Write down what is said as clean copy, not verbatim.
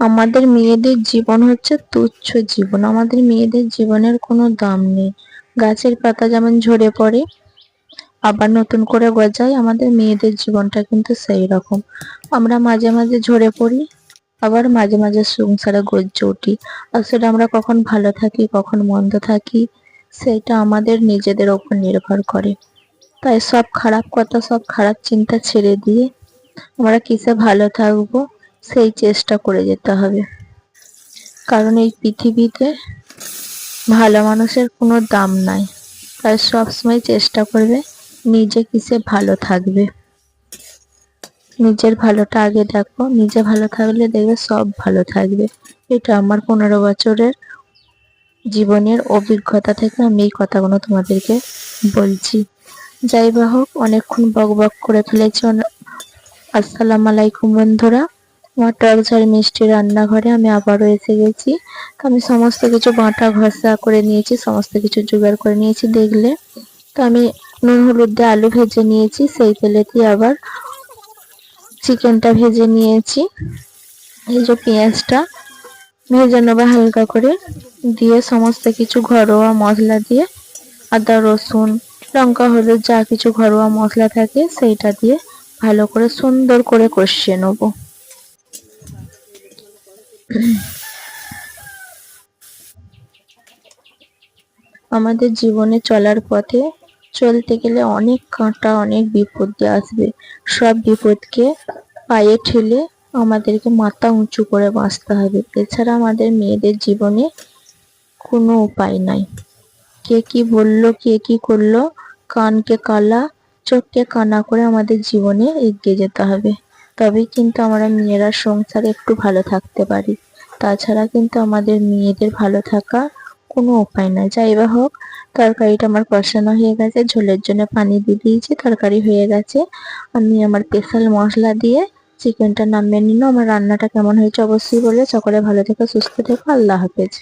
আমাদের মেয়েদের জীবন হচ্ছে তুচ্ছ জীবন, আমাদের মেয়েদের জীবনের কোনো দাম নেই। গাছের পাতা যেমন ঝরে পড়ে আবার নতুন করে গজায়, আমাদের মেয়েদের জীবনটা কিন্তু সেই রকম। আমরা মাঝে মাঝে ঝরে পড়ি, আবার মাঝে মাঝে সংসারে গর্জে উঠি। আসলে আমরা কখন ভালো থাকি কখন মন্দ থাকি সেটা আমাদের নিজেদের ওপর নির্ভর করে। তাই সব খারাপ কথা সব খারাপ চিন্তা ছেড়ে দিয়ে আমরা কিসে ভালো থাকবো সেই চেষ্টা করে যেতে হবে। কারণ এই পৃথিবীতে ভালো মানুষের কোনো দাম নাই। তাই সবসময় চেষ্টা করবে নিজে কিসে ভালো থাকবে। নিজের ভালোটা আগে দেখো, নিজে ভালো থাকলে দেখবে সব ভালো থাকবে। এটা আমার 15 বছরের জীবনের অভিজ্ঞতা থেকে আমি এই কথাগুলো তোমাদেরকে বলছি। যাই বা হোক, অনেকক্ষণ বক বক করে ফেলেছি। আসসালামু আলাইকুম বন্ধুরা, আমার টক ঝাল মিষ্টি রান্নাঘরে আমি আবারও এসে গেছি। তো আমি সমস্ত কিছু বাটা ঘষা করে নিয়েছি, সমস্ত কিছু জোগাড় করে নিয়েছি দেখলে। তো আমি নুন হলুদ দিয়ে আলু ভেজে নিয়েছি, সেই তেলেতে আবার চিকেনটা ভেজে নিয়েছি। এই যে পেঁয়াজটা ভেজে নেবো হালকা করে, দিয়ে সমস্ত কিছু ঘরোয়া মশলা দিয়ে আদা রসুন লঙ্কা হলুদ যা কিছু ঘরোয়া মশলা থাকে সেইটা দিয়ে ভালো করে সুন্দর করে কষিয়ে নেব। আমাদের জীবনে চলার পথে চলতে গেলে অনেক কাঁটা অনেক বিপত্তি আসবে। সব বিপদকে পায়ে ঠেলে আমাদেরকে মাথা উঁচু করে বাঁচতে হবে। এছাড়া আমাদের মেয়েদের জীবনে কোনো উপায় নাই। কে কি বললো কে কি করলো, কানকে কালা চোখকে কানা করে আমাদের জীবনে এগিয়ে যেতে হবে। তবেই কিন্তু আমরা মেয়েরা সংসারে একটু ভালো থাকতে পারি। তাছাড়া কিন্তু আমাদের মেয়েদের ভালো থাকা কোনো উপায় নাই। যাই বা হোক, তরকারিটা আমার কষানো হয়ে গেছে, ঝোলের জন্য পানি দিয়ে দিয়েছি, তরকারি হয়ে গেছে। আমি আমার স্পেশাল মশলা দিয়ে চিকেনটা নামিয়ে নিলাম। আমার রান্নাটা কেমন হয়েছে অবশ্যই বলে। সকলে ভালো থেকো সুস্থ থেকো, আল্লাহ হাফেজ।